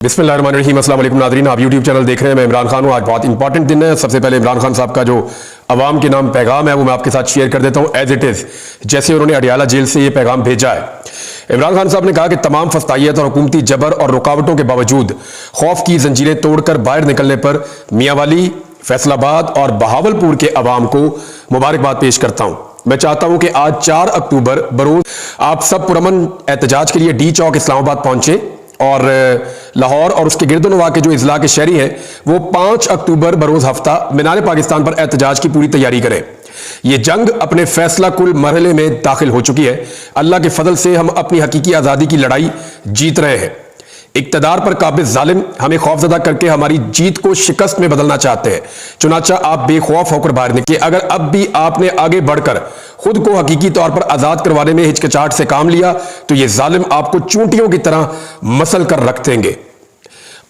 बिस्मिल्लाहिर्रहमानिर्रहीम। अस्सलाम वालेकुम नाज़रीन, आप यूट्यूब चैनल देख रहे हैं। मैं इमरान खान हूँ। आज बहुत इंपॉर्टेंट दिन है। सबसे पहले इमरान खान साहब का जो अवाम के नाम पैगाम है वो मैं आपके साथ शेयर कर देता हूँ एज इट इज़, जैसे उन्होंने अडियाला जेल से ये पैगाम भेजा है। इमरान खान साहब ने कहा कि तमाम फस्तायत और हुकूमती जबर और रुकावटों के बावजूद खौफ की जंजीरें तोड़कर बाहर निकलने पर मियांवाली, फैसलाबाद और बहावलपुर के अवाम को मुबारकबाद पेश करता हूँ। मैं चाहता हूं कि आज 4 अक्टूबर बरोज आप सब पुरअमन एहतजाज के लिए डी चौक इस्लामाबाद पहुंचे और लाहौर और उसके गिरदोनवा के जो इजला के शहरी हैं वो 5 अक्टूबर बरोज हफ्ता मीनार पाकिस्तान पर एहतजाज की पूरी तैयारी करें। ये जंग अपने फैसला कुल मरहले में दाखिल हो चुकी है। अल्लाह के फजल से हम अपनी हकीकी आज़ादी की लड़ाई जीत रहे हैं। इक्तदार पर काबिज जालिम हमें खौफजदा करके हमारी जीत को शिकस्त में बदलना चाहते हैं। चुनाचा आप बेखौफ होकर बाहर निकले। अगर अब भी आपने आगे बढ़कर खुद को हकीकी तौर पर आजाद करवाने में हिचकिचाहट से काम लिया तो ये जालिम आपको चूंटियों की तरह मसल कर रख देंगे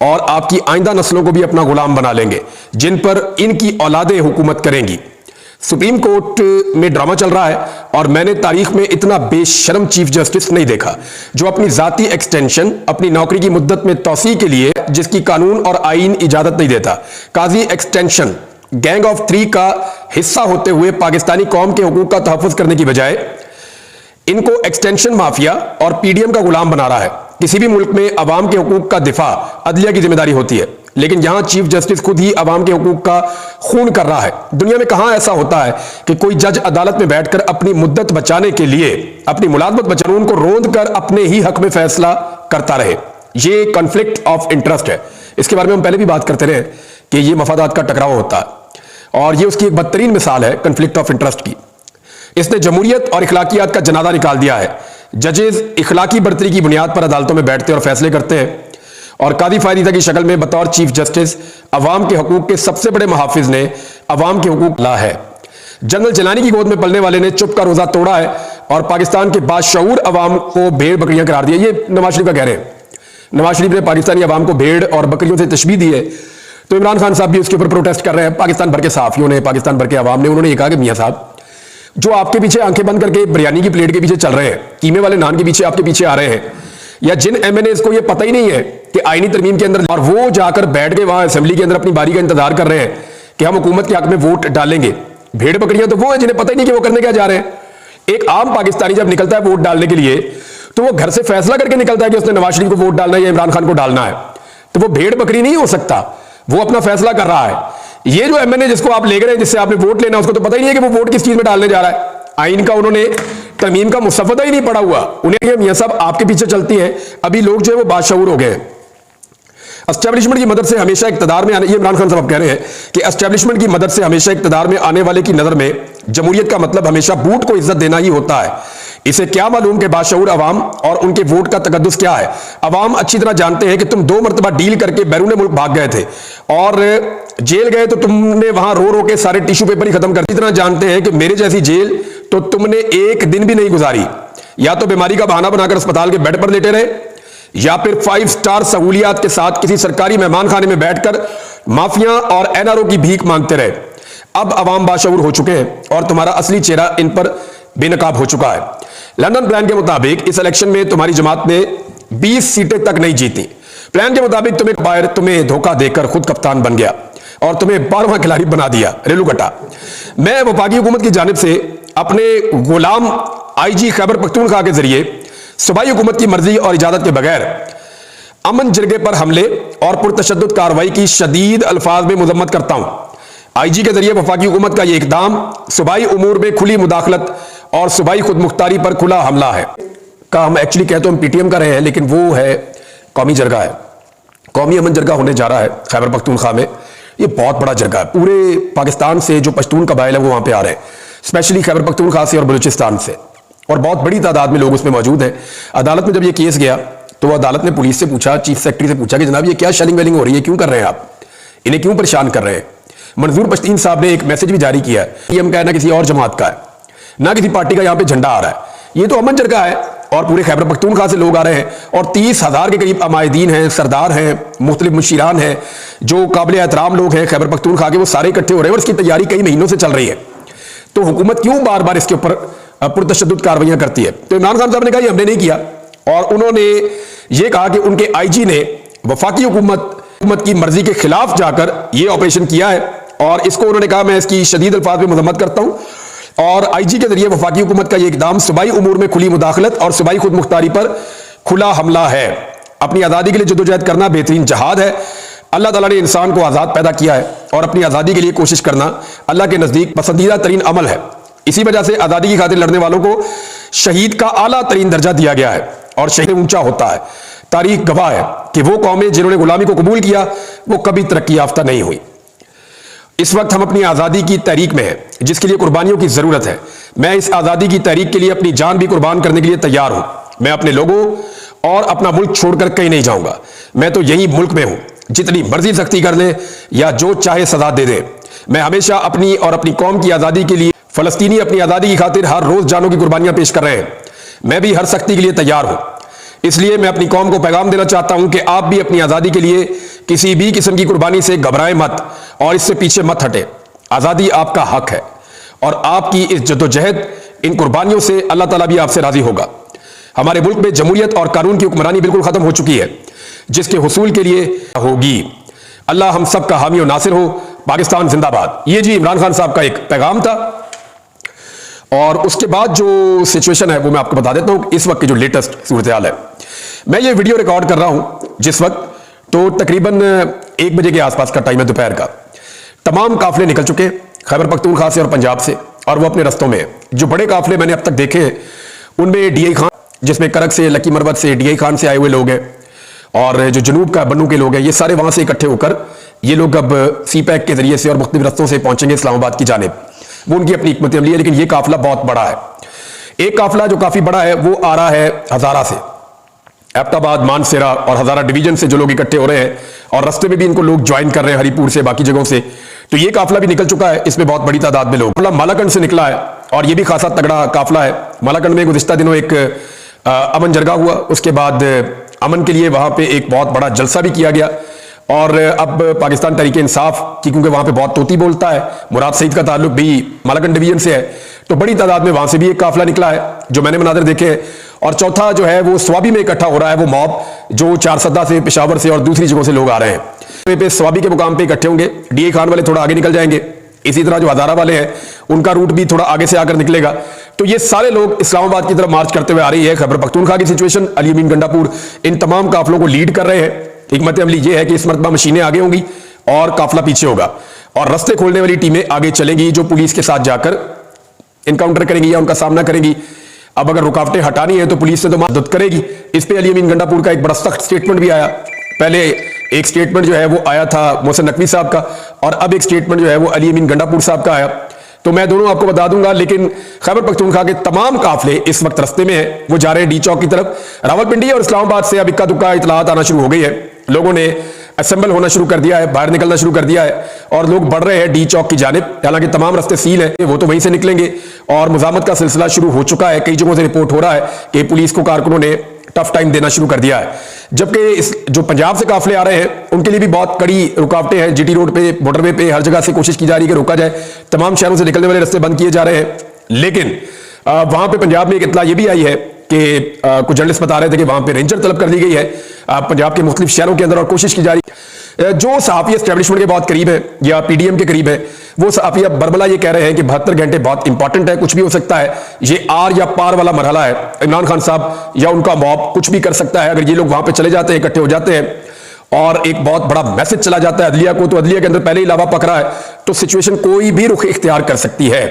और आपकी आइंदा नस्लों को भी अपना गुलाम बना लेंगे, जिन पर इनकी औलादें हुकूमत करेंगी। सुप्रीम कोर्ट में ड्रामा चल रहा है और मैंने तारीख में इतना बेशर्म चीफ जस्टिस नहीं देखा, जो अपनी जाती एक्सटेंशन, अपनी नौकरी की मुद्दत में तौसी के लिए जिसकी कानून और आईन इजाजत नहीं देता, काजी एक्सटेंशन गैंग ऑफ 3 का हिस्सा होते हुए पाकिस्तानी कौम के हुकूक का तहफ़्फ़ुज़ करने की बजाय इनको एक्सटेंशन माफिया और पीडीएम का गुलाम बना रहा है। किसी भी मुल्क में अवाम के हुकूक का दिफा अदलिया की जिम्मेदारी होती है, लेकिन यहां चीफ जस्टिस खुद ही अवाम के हुकूक का खून कर रहा है। दुनिया में कहां ऐसा होता है कि कोई जज अदालत में बैठकर अपनी मुद्दत बचाने के लिए, अपनी मुलाजमत बचाने, उनको रोंद कर अपने ही हक में फैसला करता रहे। ये कॉन्फ्लिक्ट ऑफ इंटरेस्ट है। इसके बारे में हम पहले भी बात करते रहे कि ये मफादात का टकराव होता है और ये उसकी एक बदतरीन मिसाल है कॉन्फ्लिक्ट ऑफ इंटरेस्ट की। इसने जमहूरियत और इखलाकियात का जनाजा निकाल दिया है। जजेस इखलाकी बर्तरी की बुनियाद पर अदालतों में बैठते और फैसले करते हैं और कादी फायदा की शक्ल में बतौर चीफ जस्टिस अवाम के हकूक के सबसे बड़े मुहाफिज ने अवाम के हकूक ला है। जनरल जिलानी की गोद में पलने वाले ने चुप का रोजा तोड़ा है और पाकिस्तान के बाशऊर अवाम को भेड़ बकरियां करार दिया। ये नवाज शरीफ का कह रहे हैं। नवाज शरीफ ने पाकिस्तानी अवाम को भेड़ और बकरियों से तशबीह दी है, तो इमरान खान साहब भी उसके ऊपर प्रोटेस्ट कर रहे हैं। पाकिस्तान भर के सहाफियों ने, पाकिस्तान भर के अवाम ने, उन्होंने ये कहा कि मियां साहब, जो आपके पीछे आंखें बंद करके बिरयानी की प्लेट के पीछे चल रहे हैं, कीमे वाले नान के पीछे आपके पीछे आ रहे हैं, या जिन एमएनएस को ये पता ही नहीं है कि आईनी तरमीम के अंदर, और वो जाकर बैठ के वहां असेंबली के अंदर अपनी बारी का इंतजार कर रहे हैं कि हम हुकूमत के हक में वोट डालेंगे। भेड़ बकरियां तो वो है जिन्हें पता ही नहीं कि वो करने क्या जा रहे हैं। एक आम पाकिस्तानी जब निकलता है वोट डालने के लिए तो वो घर से फैसला करके निकलता है कि उसने नवाज शरीफ को वोट डालना है या इमरान खान को डालना है, तो वो भेड़ बकरी नहीं हो सकता, वो अपना फैसला कर रहा है। ये जो एमएनए जिसको आप ले गए, जिससे आपने वोट लेना, उसको तो पता ही नहीं है कि वो वोट किस चीज में डालने जा रहा है। आइन का उन्होंने तरमीम का मुसव्वदा ही नहीं पढ़ा हुआ। उन्हें मियां साहब आपके पीछे चलती हैं। अभी लोग जो है वो बाशऊर हो गए। एस्टेब्लिशमेंट की मदद से हमेशा इक्तदार में आने, ये इमरान खान साहब कह रहे हैं कि एस्टेब्लिशमेंट की मदद से हमेशा इक्तदार में आने वाले की नजर में जमहूरियत का मतलब हमेशा बूट को इज्जत देना ही होता है। इसे क्या मालूम कि बाशऊर अवाम और उनके वोट का तकद्दुस क्या है। अवाम अच्छी तरह जानते हैं कि तुम 2 मरतबा डील करके बैरून मुल्क भाग गए थे और जेल गए तो तुमने वहां रो रो के सारे टिश्यू पेपर ही खत्म कर दिए। इतना जानते हैं कि मेरे जैसी जेल तो तुमने एक दिन भी नहीं गुजारी। या तो बीमारी का बहाना बनाकर अस्पताल के बेड पर लेटे रहे, या फिर 5 स्टार सहूलियात के साथ किसी सरकारी मेहमान खाने में बैठकर माफिया और एनआरओ की भीख मांगते रहे। अब अवाम बाशऊर हो चुके हैं और तुम्हारा असली चेहरा इन पर बेनकाब हो चुका है। लंदन प्लान के मुताबिक इस इलेक्शन में तुम्हारी जमात ने 20 सीटें तक नहीं जीती। प्लान के मुताबिक तुम्हें धोखा देकर खुद कप्तान बन गया और तुम्हें 12वां खिलाड़ी बना दिया। रेलू कटा। मैं वफाकी हुकूमत की जानिब से अपने गुलाम आईजी खैबर पख्तूनख्वा के जरिए सूबाई हुकूमत की मर्जी और इजाजत के बगैर अमन जरगे पर हमले और पुरतशद्दुद कार्रवाई की शदीद अल्फाज में मुजम्मत करता हूं। आईजी के जरिए वफाकी हुकूमत का यह इकदाम सूबाई उमूर में खुली मुदाखलत और सूबाई खुद मुख्तारी पर खुला हमला है। का हम एक्चुअली कहते हैं हम पीटीएम का रहे हैं, लेकिन वो है कौमी जरगा है। कौमी अमन जरगा होने जा रहा है खैबर पख्तूनख्वा में। ये बहुत बड़ा जरगा है। पूरे पाकिस्तान से जो पश्तून कबाइल है वो वहां पे आ रहे हैं, स्पेशली खैबर पख्तूनख्वा से और बलूचिस्तान से, और बहुत बड़ी तादाद में लोग उसमें मौजूद हैं। अदालत में जब ये केस गया तो अदालत ने पुलिस से पूछा, चीफ सेक्रेटरी से पूछा कि जनाब ये क्या शेलिंग वेलिंग हो रही है, क्यों कर रहे हैं आप, इन्हें क्यों परेशान कर रहे हैं। मंजूर पश्तीन साहब ने एक मैसेज भी जारी किया है, ये हम कहना किसी और जमात का है, ना किसी पार्टी का यहां पे झंडा आ रहा है, ये तो अमन जरगा है और पूरे खैबर पख्तूनख्वा से लोग आ रहे हैं और 30,000 के करीब अमायदीन हैं, सरदार हैं, मुख्तलिफ मुशीरान हैं, जो काबिल एहतराम लोग हैं खैबर पख्तूनख्वा के, वो सारे इकट्ठे हो रहे हैं और इसकी तैयारी कई महीनों से चल रही है। तो हुकूमत क्यों बार बार इसके ऊपर पुरतशद्दुद कार्रवाइयां करती है। तो इमरान खान साहब ने कहा हमने नहीं किया और उन्होंने ये कहा कि उनके आईजी ने वफाकी हुकूमत की मर्जी के खिलाफ जाकर यह ऑपरेशन किया है और इसको उन्होंने कहा, मैं इसकी शदीद अल्फाज में मजम्मत करता हूं। और आईजी के जरिए वफाकी हुकूमत का यह इकदाम सूबाई उमूर में खुली मुदाखलत और सूबाई खुद मुख्तारी पर खुला हमला है। अपनी आज़ादी के लिए जद्दोजहद करना बेहतरीन जहाद है। अल्लाह ताला ने इंसान को आज़ाद पैदा किया है और अपनी आज़ादी के लिए कोशिश करना अल्लाह के नज़दीक पसंदीदा तरीन अमल है। इसी वजह से आज़ादी की खातिर लड़ने वालों को शहीद का आला तरीन दर्जा दिया गया है और शहीद ऊंचा होता है। तारीख गवाह है कि वो कौमें जिन्होंने गुलामी को कबूल किया वो कभी तरक्की याफ्ता नहीं हुई। इस वक्त हम अपनी आज़ादी की तहरीक में हैं जिसके लिए कुर्बानियों की ज़रूरत है। मैं इस आज़ादी की तहरीक के लिए अपनी जान भी कुर्बान करने के लिए तैयार हूं। मैं अपने लोगों और अपना मुल्क छोड़कर कहीं नहीं जाऊंगा। मैं तो यही मुल्क में हूं, जितनी मर्जी सख्ती कर ले या जो चाहे सजा दे दे। मैं हमेशा अपनी और अपनी कौम की आज़ादी के लिए, फलस्तीनी अपनी आज़ादी की खातिर हर रोज जानों की कुर्बानियां पेश कर रहे हैं। मैं भी हर सख्ती के लिए तैयार हूं। इसलिए मैं अपनी कौम को पैगाम देना चाहता हूं कि आप भी अपनी आज़ादी के लिए किसी भी किस्म की कुर्बानी से घबराएं मत और इससे पीछे मत हटे। आज़ादी आपका हक है और आपकी इस जद्दोजहद, इन कुर्बानियों से अल्लाह ताला भी आपसे राजी होगा। हमारे मुल्क में जमहूरियत और कानून की हुक्मरानी बिल्कुल खत्म हो चुकी है, जिसके हुसूल के लिए होगी। अल्लाह हम सब का हामी और नासिर हो। पाकिस्तान जिंदाबाद। ये जी इमरान खान साहब का एक पैगाम था और उसके बाद जो सिचुएशन है वो मैं आपको बता देता हूं। इस वक्त की जो लेटेस्ट सूरत हाल है, मैं ये वीडियो रिकॉर्ड कर रहा हूं जिस वक्त तो तकरीबन 1 बजे के आसपास का टाइम है, दोपहर का। तमाम काफिले निकल चुके खैबर पख्तूनख्वा से और पंजाब से और वो अपने रस्तों में है। जो बड़े काफिले मैंने अब तक देखे हैं उनमें DI खान, जिसमें करक से, लकी मरवत से, DI खान से आए हुए लोग हैं और जो जनूब का बन्नू के लोग हैं, ये सारे वहां से इकट्ठे होकर ये लोग अब CPAC के जरिए से और मुख्तलिफ रस्तों से पहुंचेंगे इस्लामाबाद की जानिब। वो उनकी अपनी हिकमत अमली है, लेकिन ये काफिला बहुत बड़ा है। एक काफिला जो काफी बड़ा है वो आ रहा है हजारा से, एबटाबाद, मानसेरा और हजारा डिवीजन से जो लोग इकट्ठे हो रहे हैं और रस्ते में भी इनको लोग ज्वाइन कर रहे हैं हरिपुर से, बाकी जगहों से। तो ये काफिला भी निकल चुका है, इसमें बहुत बड़ी तादाद में लोग। मालाकंड से निकला है और ये भी खासा तगड़ा काफिला है। मालाकंड में गुज़िश्ता दिनों एक अमन जरगा हुआ, उसके बाद अमन के लिए वहां पे एक बहुत बड़ा जलसा भी किया गया और अब पाकिस्तान तहरीक इंसाफ की, क्योंकि वहां पे बहुत तोती बोलता है, मुराद सईद का ताल्लुक भी मालाकंड डिवीजन से है, तो बड़ी तादाद में वहां से भी एक काफिला निकला है जो मैंने मनाजर देखे हैं। और चौथा जो है वो स्वाबी में इकट्ठा हो रहा है, वो मॉब जो चारसद्दा से, पेशावर से और दूसरी जगहों से लोग आ रहे हैं। पे स्वाबी के मुकाम पे इकट्ठे होंगे। DI खान वाले थोड़ा आगे निकल जाएंगे, इसी तरह जो हजारा वाले हैं उनका रूट भी थोड़ा आगे से आकर निकलेगा। तो ये सारे लोग इस्लामाबाद की तरफ मार्च करते हुए आ रही है। खैबर पख्तूनख्वा की सिचुएशन, अली अमीन गंडापुर इन तमाम काफिलों को लीड कर रहे हैं। हिकमत अमली ये है कि इस मरतबा मशीनें आगे होंगी और काफिला पीछे होगा और रास्ते खोलने वाली टीमें आगे चलेंगी जो पुलिस के साथ जाकर इनकाउंटर करेंगी या उनका सामना करेंगी। अब अगर रुकावटें हटानी है तो पुलिस से तो मदद करेगी। इस पे अली अमीन गंडापुर का एक बड़ा सख्त स्टेटमेंट भी आया। पहले एक स्टेटमेंट जो है वो आया था मोहसिन नकवी साहब का और अब एक स्टेटमेंट जो है वो अली अमीन गंडापुर साहब का आया। तो मैं दोनों आपको बता दूंगा, लेकिन खैबर पख्तूनख्वा के तमाम काफिले इस वक्त रस्ते में हैं। वो जा रहे हैं D चौक की तरफ। रावलपिंडी और इस्लामाबाद से अब इक्का दुक्का इतलात आना शुरू हो गई है। लोगों ने असेंबल होना शुरू कर दिया है, बाहर निकलना शुरू कर दिया है और लोग बढ़ रहे हैं D चौक की जानिब। हालांकि तमाम रस्ते सील हैं, वो तो वहीं से निकलेंगे और मुजामत का सिलसिला शुरू हो चुका है। कई जगहों से रिपोर्ट हो रहा है कि पुलिस को कारकुनों ने टफ टाइम देना शुरू कर दिया है। जबकि इस जो पंजाब से काफिले आ रहे हैं उनके लिए भी बहुत कड़ी रुकावटें हैं। GT रोड पे, मोटरवे पे हर जगह से कोशिश की जा रही है कि रोका जाए। तमाम शहरों से निकलने वाले रास्ते बंद किए जा रहे हैं। लेकिन वहां पे पंजाब में एक इत्तला ये भी आई है कि कुछ जर्नलिस्ट बता रहे थे कि वहां पे रेंजर तलब कर ली गई है पंजाब के मुख्तलिफ शहरों के अंदर और कोशिश की जा रही है। जो सहाफी एस्टेब्लिशमेंट के बहुत करीब है या PDM के करीब है, वो सहाफी अब बरबला ये कह रहे हैं कि 72 घंटे बहुत इंपॉर्टेंट है, कुछ भी हो सकता है। ये आर या पार वाला मरहला है। इमरान खान साहब या उनका मॉब कुछ भी कर सकता है। अगर ये लोग वहां पे चले जाते हैं, इकट्ठे हो जाते हैं और एक बहुत बड़ा मैसेज चला जाता है अदलिया को, तो अदलिया के अंदर पहले ही लावा पकड़ा है, तो सिचुएशन कोई भी रुख इख्तियार कर सकती है।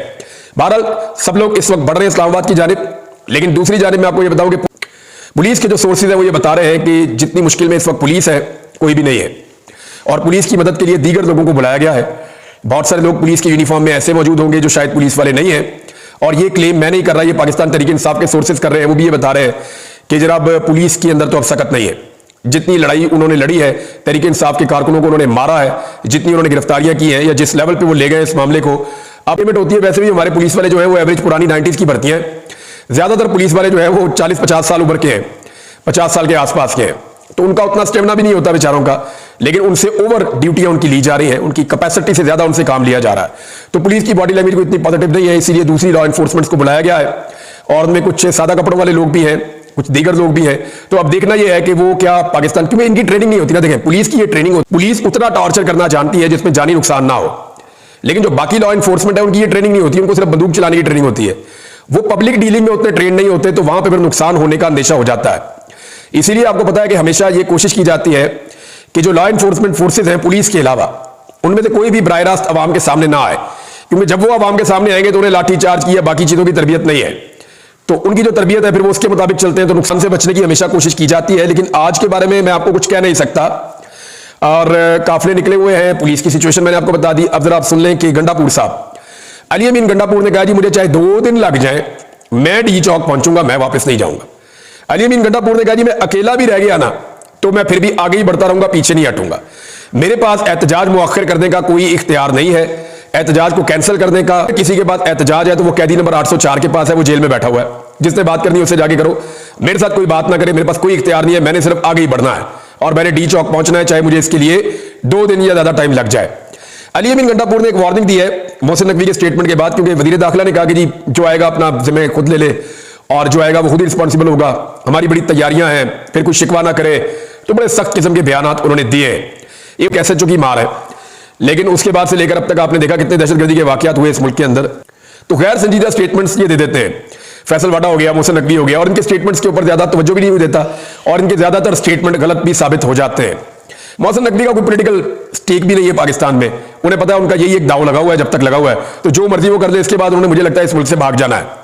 बहरहाल सब लोग इस वक्त बढ़ रहे हैं इस्लामाबाद की जानिब। लेकिन दूसरी जानिब मैं आपको ये बताऊं कि पुलिस के जो सोर्सेज है वो ये बता रहे हैं कि जितनी मुश्किल में इस वक्त पुलिस है कोई भी नहीं है और पुलिस की मदद के लिए दीगर लोगों को बुलाया गया है। बहुत सारे लोग पुलिस की यूनिफॉर्म में ऐसे मौजूद होंगे जो शायद पुलिस वाले नहीं हैं और ये क्लेम मैं नहीं कर रहा, ये पाकिस्तान तहरीक इंसाफ के सोर्सेज कर रहे हैं। वो भी ये बता रहे हैं कि जनाब पुलिस के अंदर तो अब सकत नहीं है। जितनी लड़ाई उन्होंने लड़ी है, तहरीक इंसाफ के कारकुनों को उन्होंने मारा है, जितनी उन्होंने गिरफ्तारियां की हैं या जिस लेवल पे वो ले गए इस मामले को, अब पेमेंट होती है। वैसे भी हमारे पुलिस वाले जो है वो एवरेज पुरानी 90s की भर्ती हैं। ज्यादातर पुलिस वाले जो है वो 40-50 साल उम्र के हैं, 50 साल के आसपास के हैं, तो उनका उतना स्टेमिना भी नहीं होता बेचारों का। लेकिन उनसे ओवर ड्यूटियां उनकी ली जा रही हैं, उनकी कैपेसिटी से ज्यादा उनसे काम लिया जा रहा है। तो पुलिस की बॉडी लैंग्वेज को इतनी पॉजिटिव नहीं है, इसीलिए दूसरी लॉ एनफोर्समेंट को बुलाया गया है और उनमें कुछ सादा कपड़ों वाले लोग भी हैं, कुछ दीगर लोग भी हैं। तो अब देखना यह है कि वो क्या पाकिस्तान, क्योंकि इनकी ट्रेनिंग नहीं होती ना, देखें पुलिस की ये ट्रेनिंग होती, पुलिस उतना टॉर्चर करना जानती है जिसमें जानी नुकसान ना हो, लेकिन जो बाकी लॉ एनफोर्समेंट है उनकी ये ट्रेनिंग नहीं होती, उनको सिर्फ बंदूक चलाने की ट्रेनिंग होती है, वो पब्लिक डीलिंग में उतने ट्रेन नहीं होते, तो वहां पर फिर नुकसान होने का अंदेशा हो जाता है। इसीलिए आपको पता है कि हमेशा ये कोशिश की जाती है कि जो लॉ एनफोर्समेंट फोर्सेज हैं पुलिस के अलावा, उनमें से कोई भी बराह रास्त अवाम के सामने ना आए, क्योंकि जब वो अवाम के सामने आएंगे तो उन्हें लाठीचार्ज की या बाकी चीजों की तरबियत नहीं है, तो उनकी जो तरबियत है फिर वो उसके मुताबिक चलते हैं, तो नुकसान से बचने की हमेशा कोशिश की जाती है। लेकिन आज के बारे में मैं आपको कुछ कह नहीं सकता, और काफिले निकले हुए हैं, पुलिस की सिचुएशन मैंने आपको बता दी। अब जरा आप सुन लें कि गंडापुर साहब, अली अमीन गंडापुर ने कहा जी मुझे चाहे 2 दिन लग जाए, मैं डी चौक पहुंचूंगा, मैं वापस नहीं जाऊंगा। अली अमीन गंडापुर ने कहा जी मैं अकेला भी रह गया ना तो मैं फिर भी आगे ही बढ़ता रहूंगा, पीछे नहीं हटूंगा, मेरे पास एहतजाज मुअख्खर करने का कोई इख्तियार नहीं है, एहतजाज को कैंसिल करने का। किसी के पास एहतजाज है तो वो कैदी नंबर 804 के पास है, वो जेल में बैठा हुआ है, जिसने बात करनी है उससे जाके करो, मेरे साथ कोई बात ना करे, मेरे पास कोई इख्तियार नहीं है, मैंने सिर्फ आगे ही बढ़ना है और मैंने डी चौक पहुंचना है, चाहे मुझे इसके लिए 2 दिन या ज्यादा टाइम लग जाए। अली अमीन गंडापुर ने एक वार्निंग दी है मोहसिन नकवी के स्टेटमेंट के बाद, क्योंकि वजीर दाखिला ने कहा कि जी जो आएगा अपना जिम्मे खुद ले ले और जो आएगा वो खुद ही रिस्पॉन्सिबल होगा, हमारी बड़ी तैयारियां हैं, फिर कुछ शिकवा ना करे, तो बड़े सख्त किस्म के बयान उन्होंने दिए। एक एसएचओ की मार है, लेकिन उसके बाद से लेकर अब तक आपने देखा कितने दहशतगर्दी के वाकयात हुए इस मुल्क के अंदर, तो गैर संजीदा स्टेटमेंट्स ये दे देते हैं। फैसल वाडा हो गया, मोहसिन नकवी हो गया, और इनके स्टेटमेंट्स के ऊपर ज्यादा तवज्जो भी नहीं देता और इनके ज्यादातर स्टेटमेंट गलत भी साबित हो जाते हैं। मोहसिन नकवी का कोई पॉलिटिकल स्टेक भी नहीं है पाकिस्तान में, उन्हें पता है उनका यही एक दाव लगा हुआ है, जब तक लगा हुआ है तो जो मर्जी वो कर ले, इसके बाद उन्होंने मुझे लगता है इस मुल्क से भाग जाना है।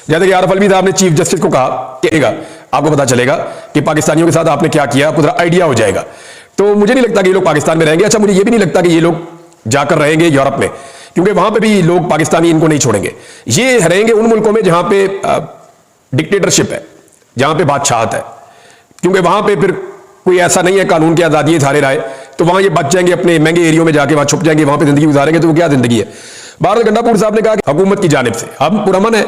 जैसे कि आरिफ अलवी साहब ने चीफ जस्टिस को कहा कि आपको पता चलेगा कि पाकिस्तानियों के साथ आपने क्या किया, आपको जरा आइडिया हो जाएगा। तो मुझे नहीं लगता कि ये लोग पाकिस्तान में रहेंगे। अच्छा, मुझे ये भी नहीं लगता कि ये लोग जाकर रहेंगे यूरोप में, क्योंकि वहां पे भी लोग पाकिस्तानी इनको नहीं छोड़ेंगे। ये रहेंगे उन मुल्कों में जहां पे डिक्टेटरशिप है, जहां पे बादशाहत है, क्योंकि वहां पे फिर कोई ऐसा नहीं है कानून की आजादी धारे रहे, तो वहां ये बच जाएंगे, अपने महंगे एरियो में जाके वहां छुप जाएंगे, वहां पे जिंदगी गुजारेंगे, तो वो क्या जिंदगी है। बहरहाल गंडापुर साहब ने कहा कि हुकूमत की जानिब से हम पुरअमन है,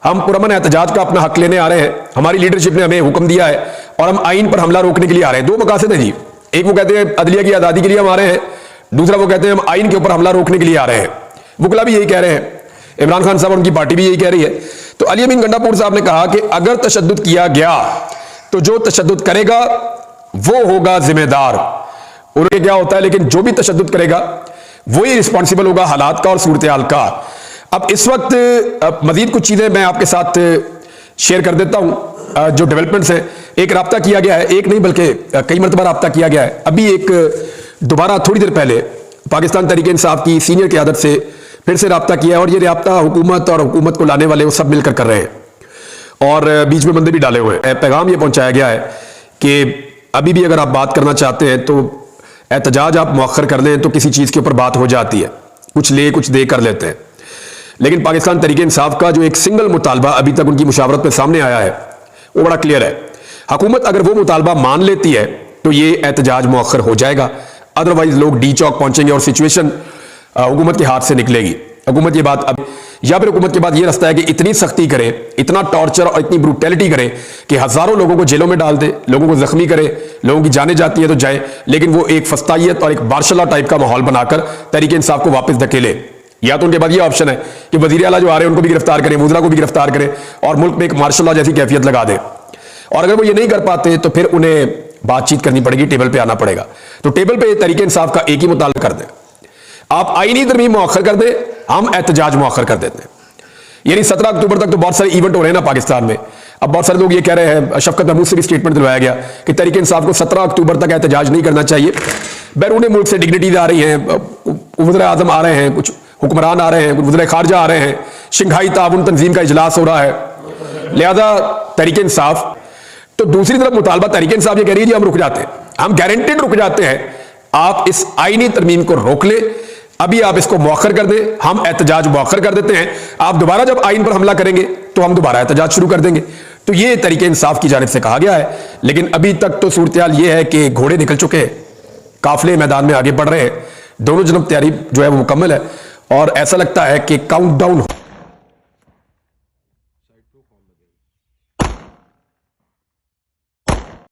हम पुरअमन एहतजाज का अपना हक लेने आ रहे हैं, हमारी लीडरशिप ने हमें हुक्म दिया है और हम आइन पर हमला रोकने के लिए आ रहे हैं। 2 मकासद है जी, एक वो कहते हैं अदलिया की आजादी के लिए हम आ रहे हैं, दूसरा वो कहते हैं हम आइन के ऊपर हमला रोकने के लिए आ रहे हैं। वकला भी यही कह रहे हैं, इमरान खान साहब और उनकी पार्टी भी यही कह रही है। तो अली अमीन गंडापुर साहब ने कहा कि अगर तशद्दुद किया गया तो जो तशद्दुद करेगा वो होगा जिम्मेदार। उन्हें क्या होता है, लेकिन जो भी तशद्दुद करेगा वही रिस्पॉन्सिबल होगा हालात का और सूरत हाल का। अब इस वक्त मजीद कुछ चीजें मैं आपके साथ शेयर कर देता हूं जो डेवलपमेंट्स हैं। एक राब्ता किया गया है, एक नहीं बल्कि कई मरतबा राब्ता किया गया है। अभी एक दोबारा थोड़ी देर पहले पाकिस्तान तहरीक इंसाफ की सीनियर क़यादत से फिर से राब्ता किया है, और ये राब्ता हुकूमत और हुकूमत को लाने वाले वो सब मिलकर कर रहे हैं और बीच में बंदे भी डाले हुए हैं। पैगाम ये पहुंचाया गया है कि अभी भी अगर आप बात करना चाहते हैं तो एहतजाज आप मौखर कर लें तो किसी चीज़ के ऊपर बात हो जाती है, कुछ ले कुछ दे कर लेते हैं। लेकिन पाकिस्तान तहरीक इंसाफ का जो एक सिंगल मुतालबा अभी तक उनकी मुशावरत में सामने आया है वो बड़ा क्लियर है। हुकूमत अगर वो मुतालबा मान लेती है तो ये एहतजाज मौखर हो जाएगा, अदरवाइज लोग डी चौक पहुंचेंगे और सिचुएशन हुकूमत के हाथ से निकलेगी। हुकूमत ये बात अब, या फिर हुकूमत के बाद ये रास्ता है कि इतनी सख्ती करे, इतना टॉर्चर और इतनी ब्रूटैलिटी करे कि हजारों लोगों को जेलों में डाल दे, लोगों को जख्मी करे, लोगों की जाने जाती है तो जाए, लेकिन वो एक फस्तायत और एक मार्शल टाइप का माहौल बनाकर तहरीक इंसाफ को वापस धकेले। या तो उनके बाद ये ऑप्शन है कि वजीर आला जो आ रहे हैं उनको भी गिरफ्तार करें, वज़रा को भी गिरफ्तार करें और मुल्क में एक मार्शल लॉ जैसी कैफियत लगा दे। और अगर वो ये नहीं कर पाते तो फिर उन्हें बातचीत करनी पड़ेगी, टेबल पे आना पड़ेगा। तो टेबल पे तहरीक इंसाफ का एक ही मुतालबा कर दें, आप आईनी तरमीम मौखर कर दें, हम एहतजाज मौखर कर देते हैं। यानी 17 अक्टूबर तक तो बहुत सारे इवेंट हो रहे हैं ना पाकिस्तान में। अब बहुत सारे लोग ये कह रहे हैं, शफकत महमूद से भी स्टेटमेंट दिलवाया गया कि तहरीक इंसाफ को 17 अक्टूबर तक एहतजाज नहीं करना चाहिए। बैरून मुल्क से डिग्निटीज आ रही हैं, वज़ीर आज़म आ रहे हैं, कुछ हुक्मरान आ रहे हैं, कुछ वज़ीर खारजा आ रहे हैं, शंघाई ताउन तंजीम का इजलास हो रहा है, लिहाजा तहरीक इंसाफ। तो दूसरी तरफ मुतालबा तहरीक इंसाफ ये कह रही है हम रुक जाते हैं, हम गारंटेड रुक जाते हैं, आप इस आईनी तरमीम को रोक ले, अभी आप इसको मौखर कर दें, हम एहतजाज मौखर कर देते हैं, आप दोबारा जब आइन पर हमला करेंगे तो हम दोबारा एहतजाज शुरू कर देंगे। तो ये तहरीक इंसाफ की जानिब से कहा गया है। लेकिन अभी तक तो सूरत हाल ये है कि घोड़े निकल चुके हैं, काफिले मैदान में आगे बढ़ रहे हैं, दोनों जनब तैयारी जो है वो मुकम्मल है और ऐसा लगता है कि काउंटडाउन